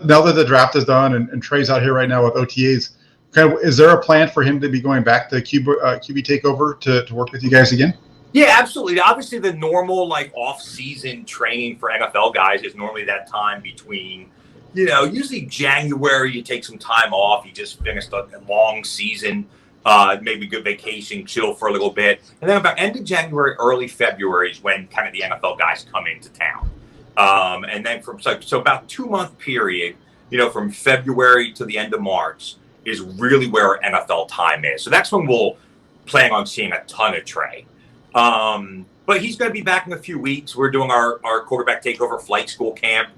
now that the draft is done and Trey's out here right now with OTAs, is there a plan for him to be going back to QB takeover to work with you guys again? Yeah, absolutely. Obviously, the normal off-season training for NFL guys is normally that time between, usually January. You take some time off. You just finished a long season, maybe good vacation, chill for a little bit, and then about end of January, early February is when kind of the NFL guys come into town. And then so about 2-month period, from February to the end of March is really where our NFL time is. So that's when we'll plan on seeing a ton of Trey. But he's going to be back in a few weeks. We're doing our quarterback takeover flight school camp.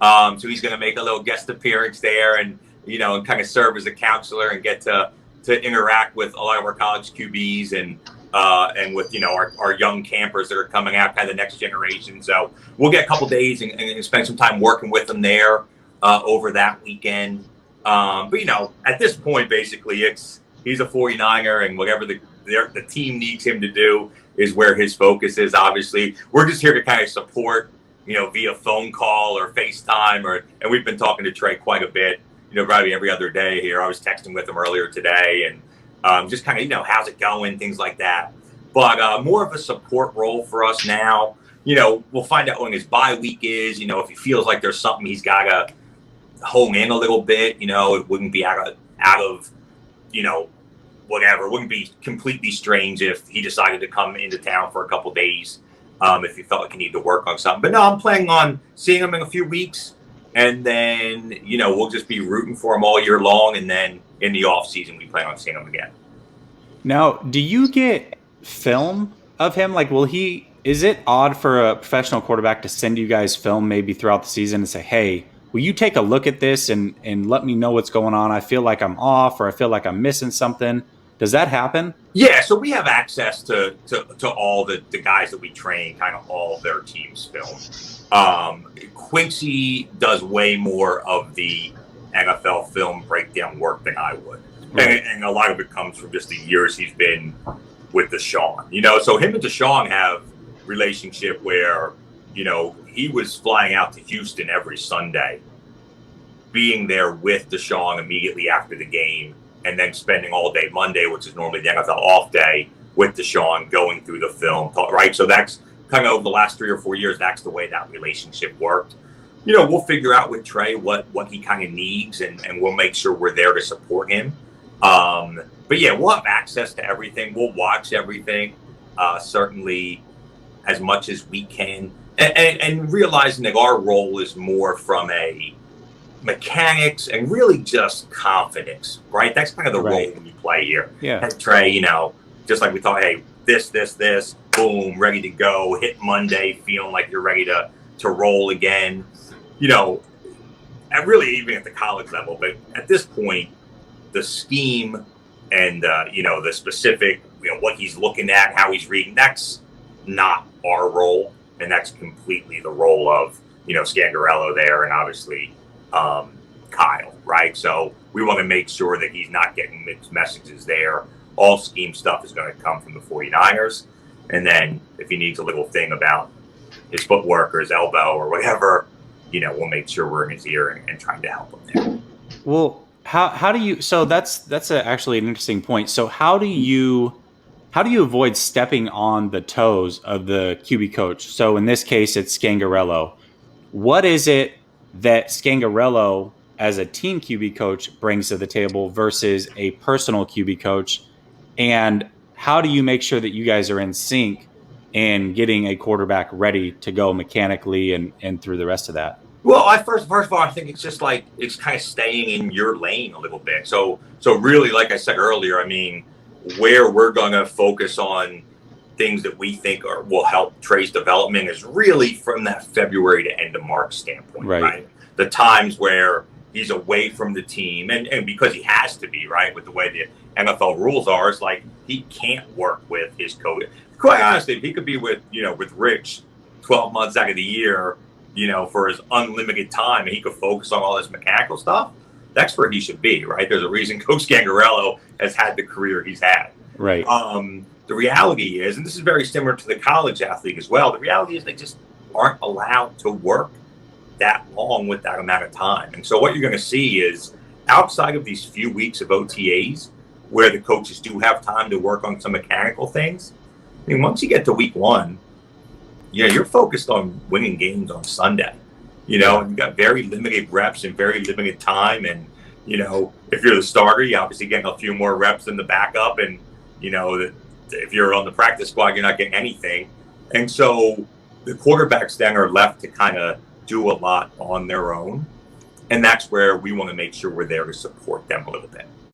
So he's going to make a little guest appearance there and kind of serve as a counselor and get to interact with a lot of our college QBs and with, our young campers that are coming out, kind of the next generation. So we'll get a couple days and spend some time working with them there, over that weekend. But at this point, basically he's a 49er and whatever the team needs him to do is where his focus is. Obviously, we're just here to kind of support, via phone call or FaceTime, and we've been talking to Trey quite a bit, probably every other day here. I was texting with him earlier today and just kind of, how's it going, things like that. But more of a support role for us now. We'll find out when his bye week is, if he feels like there's something he's got to hone in a little bit, it wouldn't be out of whatever. It wouldn't be completely strange if he decided to come into town for a couple days, if he felt like he needed to work on something. But no, I'm planning on seeing him in a few weeks, and then we'll just be rooting for him all year long, and then in the off season we plan on seeing him again. Now, do you get film of him? Is it odd for a professional quarterback to send you guys film maybe throughout the season and say, hey, will you take a look at this and let me know what's going on? I feel like I'm off, or I feel like I'm missing something. Does that happen? Yeah, so we have access to all the guys that we train, kind of all their team's film. Quincy does way more of the NFL film breakdown work than I would. Right. And a lot of it comes from just the years he's been with Deshaun. So him and Deshaun have relationship where, he was flying out to Houston every Sunday, being there with Deshaun immediately after the game, and then spending all day Monday, which is normally the NFL off day, with Deshaun going through the film, right? So that's kind of over the last 3 or 4 years, that's the way that relationship worked. We'll figure out with Trey what he kind of needs, and we'll make sure we're there to support him. But yeah, we'll have access to everything. We'll watch everything, certainly as much as we can. And realizing that our role is more from a mechanics and really just confidence, right? That's kind of the role we play here. Yeah. And Trey, just like we thought, hey, this, boom, ready to go, hit Monday, feeling like you're ready to roll again. And really even at the college level, but at this point, the scheme and, the specific, what he's looking at, how he's reading, that's not our role. And that's completely the role of, Scangarello there and obviously Kyle, right? So we want to make sure that he's not getting mixed messages there. All scheme stuff is going to come from the 49ers. And then if he needs a little thing about his footwork or his elbow or whatever, we'll make sure we're in his ear and trying to help him there. Well, how do you, so that's actually an interesting point. So how do you avoid stepping on the toes of the QB coach? So in this case, it's Scangarello. What is it that Scangarello as a team QB coach brings to the table versus a personal QB coach? And how do you make sure that you guys are in sync in getting a quarterback ready to go mechanically and through the rest of that? Well, first of all, I think it's just it's kind of staying in your lane a little bit. So really, like I said earlier, where we're going to focus on things that we think will help Trey's development is really from that February to end of March standpoint, right? The times where he's away from the team, and because he has to be, right, with the way the NFL rules are, it's like he can't work with his coach. Quite honestly, he could be with Rich 12 months out of the year, for his unlimited time, and he could focus on all this mechanical stuff. That's where he should be, right? There's a reason Coach Scangarello has had the career he's had. Right. The reality is, and this is very similar to the college athlete as well, the reality is they just aren't allowed to work that long with that amount of time. And so what you're going to see is outside of these few weeks of OTAs where the coaches do have time to work on some mechanical things, I mean, once you get to week 1, you're focused on winning games on Sunday. You've got very limited reps and very limited time. And, if you're the starter, you're obviously getting a few more reps than the backup. And, if you're on the practice squad, you're not getting anything. And so the quarterbacks then are left to kind of do a lot on their own. And that's where we want to make sure we're there to support them a little bit.